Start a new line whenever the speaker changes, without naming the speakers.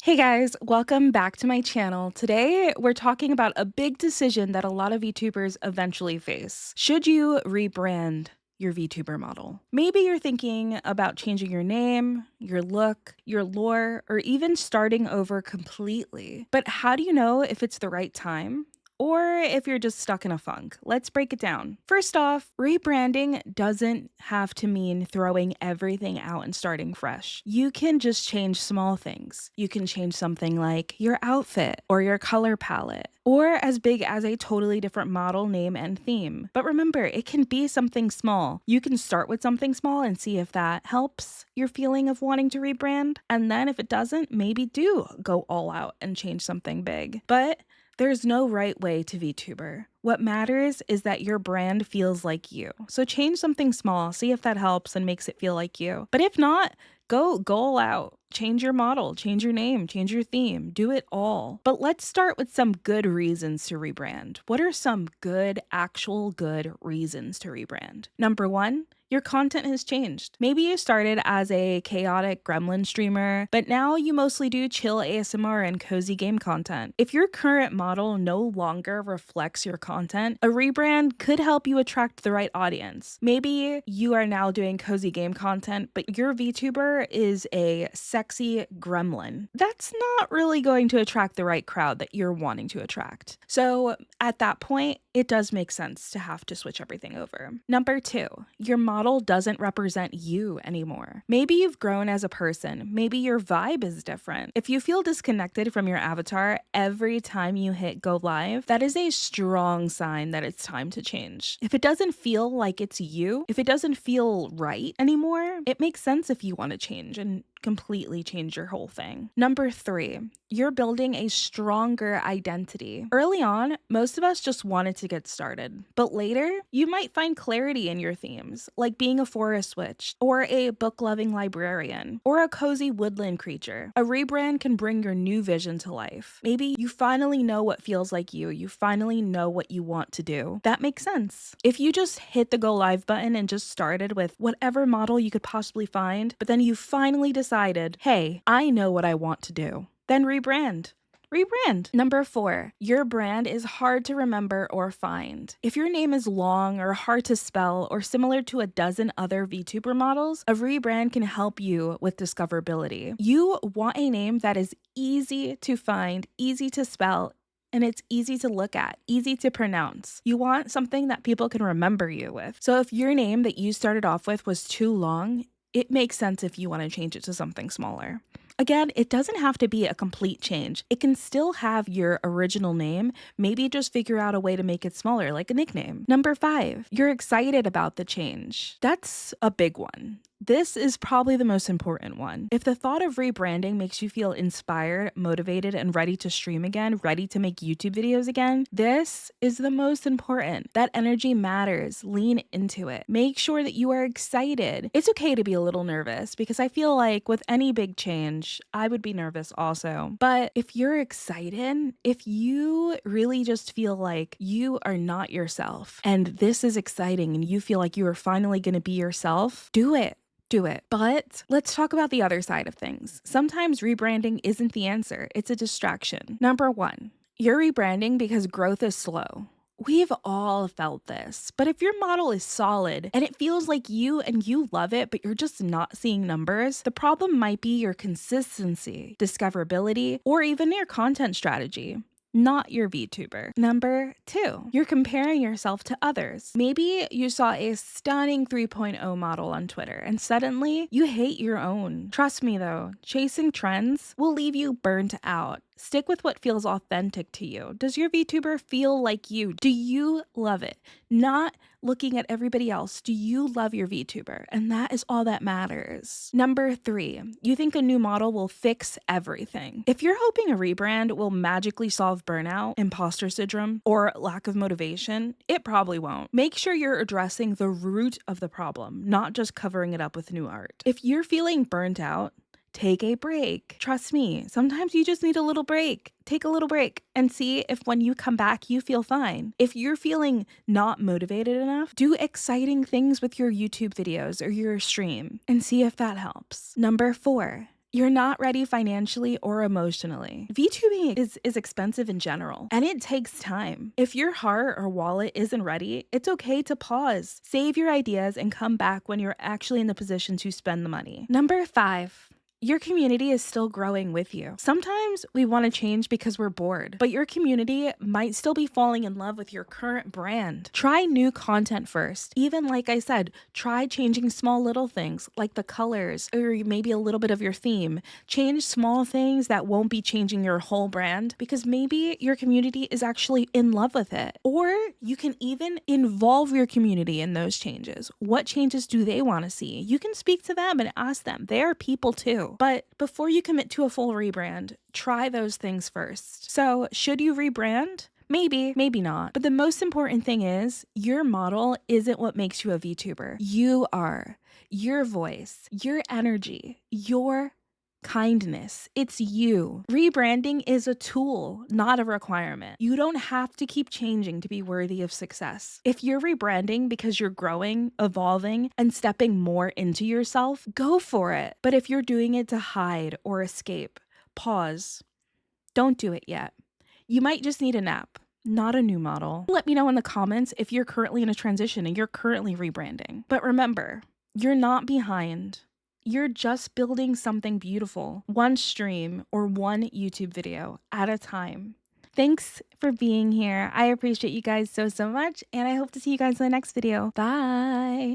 Hey guys, welcome back to my channel. Today, we're talking about a big decision that a lot of VTubers eventually face. Should you rebrand your VTuber model? Maybe you're thinking about changing your name, your look, your lore, or even starting over completely. But how do you know if it's the right time? Or if you're just stuck in a funk. Let's break it down. First off, rebranding doesn't have to mean throwing everything out and starting fresh. You can just change small things. You can change something like your outfit or your color palette, or as big as a totally different model name and theme. But remember, it can be something small. You can start with something small and see if that helps your feeling of wanting to rebrand. And then if it doesn't, maybe do go all out and change something big. But there's no right way to VTuber. What matters is that your brand feels like you. So change something small, see if that helps and makes it feel like you. But if not, go all out. Change your model, change your name, change your theme, do it all. But let's start with some good reasons to rebrand. What are some actual good reasons to rebrand? Number one, your content has changed. Maybe you started as a chaotic gremlin streamer, but now you mostly do chill ASMR and cozy game content. If your current model no longer reflects your content, a rebrand could help you attract the right audience. Maybe you are now doing cozy game content, but your VTuber is a sexy gremlin. That's not really going to attract the right crowd that you're wanting to attract. So at that point, it does make sense to have to switch everything over. Number two, your model doesn't represent you anymore. Maybe you've grown as a person. Maybe your vibe is different. If you feel disconnected from your avatar every time you hit go live, that is a strong sign that it's time to change. If it doesn't feel like it's you, if it doesn't feel right anymore, it makes sense if you want to change and completely change your whole thing. Number three, you're building a stronger identity. Early on, most of us just wanted to get started, but later, you might find clarity in your themes, like being a forest witch, or a book-loving librarian, or a cozy woodland creature. A rebrand can bring your new vision to life. Maybe you finally know what feels like you finally know what you want to do. That makes sense. If you just hit the go live button and just started with whatever model you could possibly find, but then you finally decided, hey, I know what I want to do, then rebrand. Rebrand. Number four, your brand is hard to remember or find. If your name is long or hard to spell or similar to a dozen other VTuber models, a rebrand can help you with discoverability. You want a name that is easy to find, easy to spell, and it's easy to look at, easy to pronounce. You want something that people can remember you with. So if your name that you started off with was too long, it makes sense if you want to change it to something smaller. Again, it doesn't have to be a complete change. It can still have your original name, maybe just figure out a way to make it smaller, like a nickname. Number five, you're excited about the change. That's a big one. This is probably the most important one. If the thought of rebranding makes you feel inspired, motivated, and ready to stream again, ready to make YouTube videos again, this is the most important. That energy matters. Lean into it. Make sure that you are excited. It's okay to be a little nervous because I feel like with any big change, I would be nervous also. But if you're excited, if you really just feel like you are not yourself and this is exciting and you feel like you are finally going to be yourself, do it. Do it. But let's talk about the other side of things. Sometimes rebranding isn't the answer, it's a distraction. Number one, you're rebranding because growth is slow. We've all felt this, but if your model is solid and it feels like you and you love it, but you're just not seeing numbers, the problem might be your consistency, discoverability, or even your content strategy, not your VTuber. Number two, you're comparing yourself to others. Maybe you saw a stunning 3.0 model on Twitter and suddenly you hate your own. Trust me though, chasing trends will leave you burnt out. Stick with what feels authentic to you. Does your VTuber feel like you? Do you love it? Not looking at everybody else. Do you love your VTuber? And that is all that matters. Number three, you think a new model will fix everything. If you're hoping a rebrand will magically solve burnout, imposter syndrome, or lack of motivation, it probably won't. Make sure you're addressing the root of the problem, not just covering it up with new art. If you're feeling burnt out, take a break. Trust me, sometimes you just need a little break. Take a little break and see if when you come back, you feel fine. If you're feeling not motivated enough, do exciting things with your YouTube videos or your stream and see if that helps. Number four, You're not ready financially or emotionally. VTubing is expensive in general, and it takes time. If your heart or wallet isn't ready, it's okay to pause. Save your ideas and come back when you're actually in the position to spend the money. Number 5. Your community is still growing with you. Sometimes we want to change because we're bored, but your community might still be falling in love with your current brand. Try new content first. Even like I said, try changing small little things like the colors or maybe a little bit of your theme. Change small things that won't be changing your whole brand because maybe your community is actually in love with it. Or you can even involve your community in those changes. What changes do they want to see? You can speak to them and ask them. They are people too. But before you commit to a full rebrand, try those things first. So, should you rebrand? Maybe, maybe not. But the most important thing is your model isn't what makes you a VTuber. You are. Your voice, your energy, your kindness. It's you. Rebranding is a tool, not a requirement. You don't have to keep changing to be worthy of success. If you're rebranding because you're growing, evolving, and stepping more into yourself, go for it. But if you're doing it to hide or escape, pause. Don't do it yet. You might just need a nap, not a new model. Let me know in the comments if you're currently in a transition and you're currently rebranding. But remember, you're not behind. You're just building something beautiful, one stream or one YouTube video at a time. Thanks for being here. I appreciate you guys so much, and I hope to see you guys in the next video. Bye.